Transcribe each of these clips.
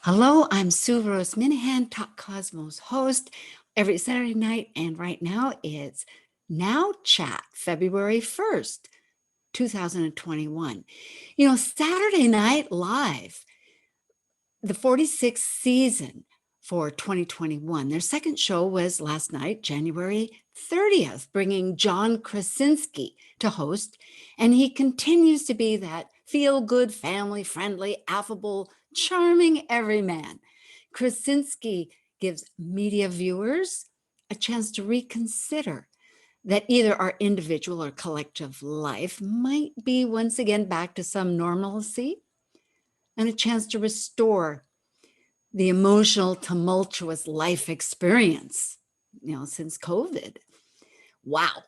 Hello, I'm Sue Rose Minahan, Talk Cosmos host every Saturday night. And right now it's NOWCHAT, February 1st, 2021. Saturday Night Live, the 46th season for 2021. Their second show was last night, January 30th, bringing John Krasinski to host. And he continues to be that feel-good, family-friendly, affable, charming everyman. Krasinski gives media viewers a chance to reconsider that either our individual or collective life might be once again back to some normalcy, and a chance to restore the emotional, tumultuous life experience, since COVID. Wow.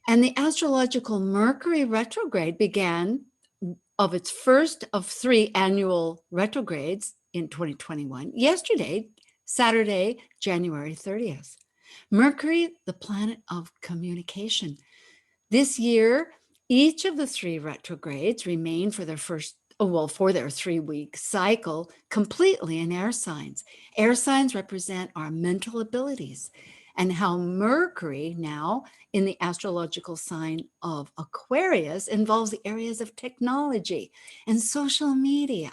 And the astrological Mercury retrograde began of its first of 3 annual retrogrades in 2021, yesterday, Saturday, January 30th. Mercury, the planet of communication. This year, each of the 3 retrogrades remain for their 3-week cycle completely in air signs. Air signs represent our mental abilities, and how Mercury now in the astrological sign of Aquarius involves the areas of technology and social media,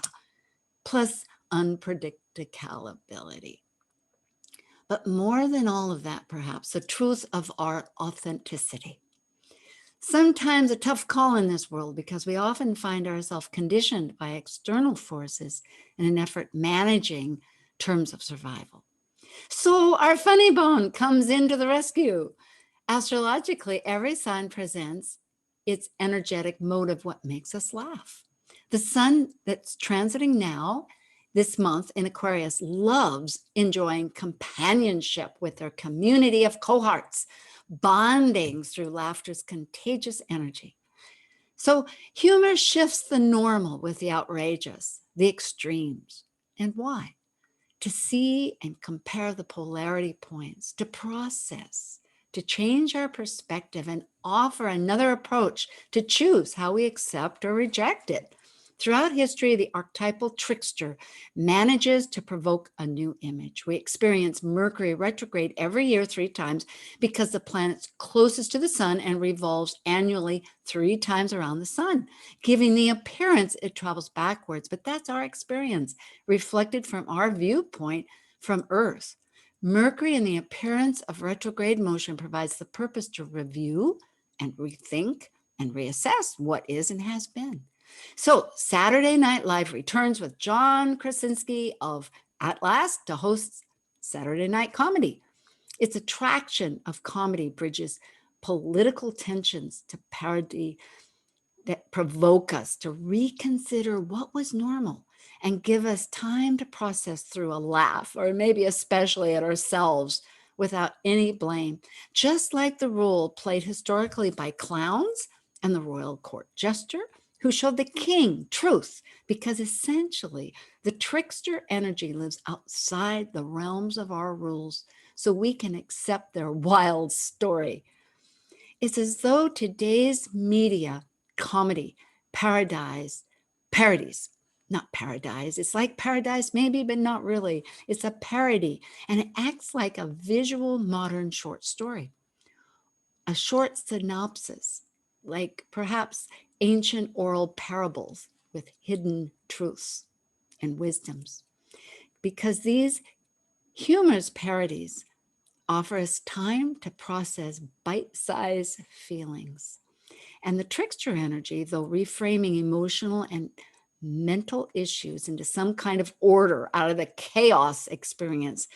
plus unpredictability. But more than all of that, perhaps, the truth of our authenticity. Sometimes a tough call in this world because we often find ourselves conditioned by external forces in an effort managing terms of survival. So our funny bone comes into the rescue. Astrologically, every sign presents its energetic mode of what makes us laugh. The sun that's transiting now this month in Aquarius loves enjoying companionship with their community of cohorts, bonding through laughter's contagious energy. So humor shifts the normal with the outrageous, the extremes. And why? To see and compare the polarity points, to process, to change our perspective and offer another approach to choose how we accept or reject it. Throughout history, the archetypal trickster manages to provoke a new image. We experience Mercury retrograde every year 3 times because the planet's closest to the sun and revolves annually 3 times around the sun, giving the appearance it travels backwards. But that's our experience, reflected from our viewpoint from Earth. Mercury in the appearance of retrograde motion provides the purpose to review and rethink and reassess what is and has been. So Saturday Night Live returns with John Krasinski of At Last to host Saturday Night Comedy. Its attraction of comedy bridges political tensions to parody that provoke us to reconsider what was normal and give us time to process through a laugh, or maybe especially at ourselves, without any blame, just like the role played historically by clowns and the royal court jester, who showed the king truth, because essentially the trickster energy lives outside the realms of our rules, so we can accept their wild story. It's as though today's media, comedy, parodies, not paradise. It's like paradise maybe, but not really. It's a parody, and it acts like a visual modern short story, a short synopsis, like perhaps ancient oral parables with hidden truths and wisdoms. Because these humorous parodies offer us time to process bite-sized feelings. And the trickster energy, though reframing emotional and mental issues into some kind of order out of the chaos experience.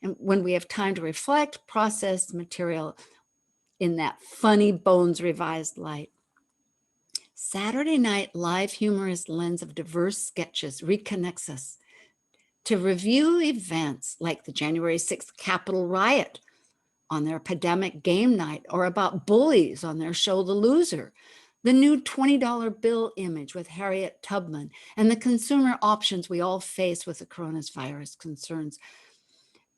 And when we have time to reflect, process material in that funny bones revised light. Saturday Night Live humorous lens of diverse sketches reconnects us to review events like the January 6th Capital Riot on their pandemic game night, or about Bullies on their show The Loser, the new $20 bill image with Harriet Tubman, and the consumer options we all face with the coronavirus concerns.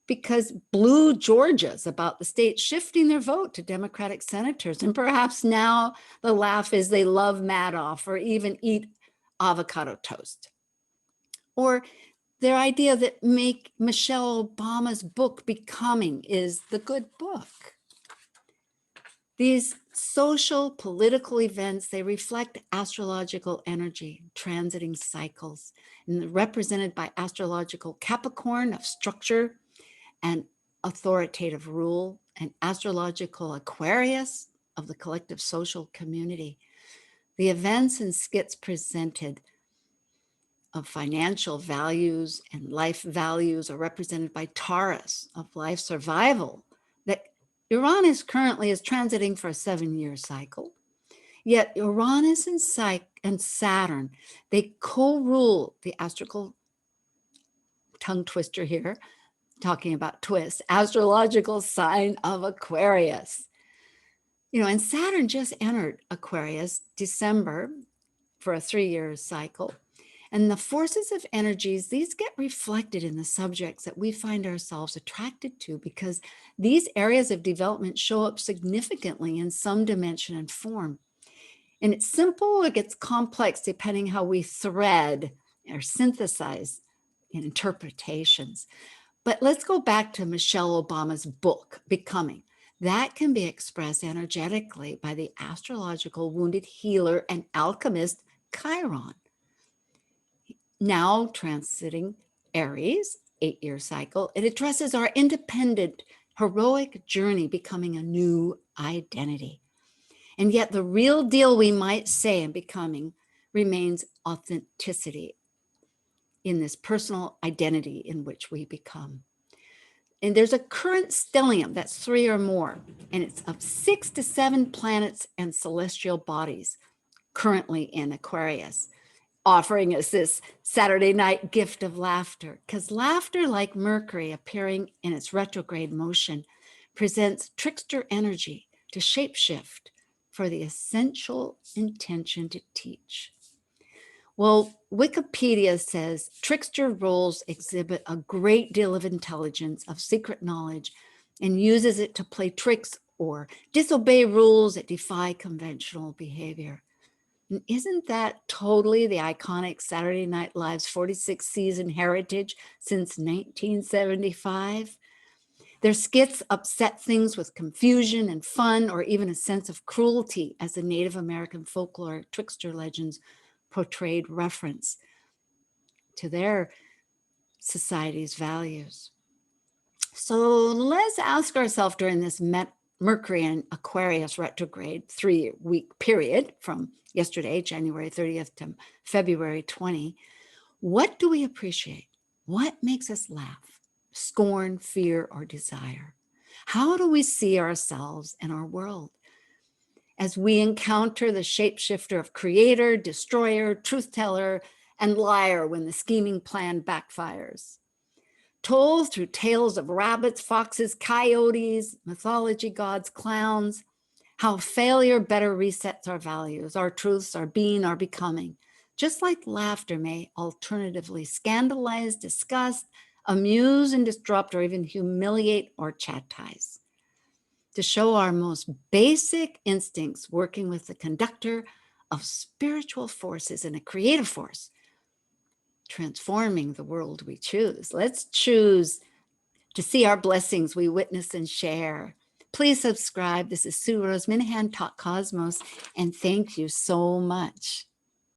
Because Blue Georgia's about the state shifting their vote to Democratic senators. And perhaps now the laugh is they love Madoff or even eat avocado toast. Or their idea that make Michelle Obama's book Becoming is the good book. These social, political events, they reflect astrological energy, transiting cycles, and represented by astrological Capricorn of structure and authoritative rule, and astrological Aquarius of the collective social community. The events and skits presented of financial values and life values are represented by Taurus of life survival, that Uranus currently is transiting for a 7-year cycle. Yet Uranus and Saturn, they co-rule the astrological, tongue twister here, talking about twist, astrological sign of Aquarius. And Saturn just entered Aquarius December for a 3-year cycle. And the forces of energies, these get reflected in the subjects that we find ourselves attracted to, because these areas of development show up significantly in some dimension and form. And it's simple or it gets complex depending how we thread or synthesize in interpretations. But let's go back to Michelle Obama's book, Becoming. That can be expressed energetically by the astrological wounded healer and alchemist Chiron. Now transiting Aries, 8-year cycle, it addresses our independent, heroic journey becoming a new identity. And yet the real deal, we might say, in Becoming remains authenticity in this personal identity in which we become. And there's a current stellium that's 3 or more, and it's of 6 to 7 planets and celestial bodies currently in Aquarius, offering us this Saturday night gift of laughter, because laughter, like Mercury appearing in its retrograde motion, presents trickster energy to shapeshift for the essential intention to teach. Well, Wikipedia says trickster roles exhibit a great deal of intelligence, of secret knowledge, and uses it to play tricks or disobey rules that defy conventional behavior. And isn't that totally the iconic Saturday Night Live's 46th season heritage since 1975? Their skits upset things with confusion and fun, or even a sense of cruelty, as the Native American folklore trickster legends portrayed reference to their society's values. So let's ask ourselves during this Mercury and Aquarius retrograde 3-week period from yesterday, January 30th to February 20, what do we appreciate? What makes us laugh, scorn, fear, or desire? How do we see ourselves and our world? As we encounter the shapeshifter of creator, destroyer, truth teller, and liar when the scheming plan backfires. Told through tales of rabbits, foxes, coyotes, mythology gods, clowns, how failure better resets our values, our truths, our being, our becoming. Just like laughter may alternatively scandalize, disgust, amuse and disrupt, or even humiliate or chastise. To show our most basic instincts working with the conductor of spiritual forces and a creative force, transforming the world we choose. Let's choose to see our blessings we witness and share. Please subscribe. This is Sue Rose Minahan, Talk Cosmos, and thank you so much.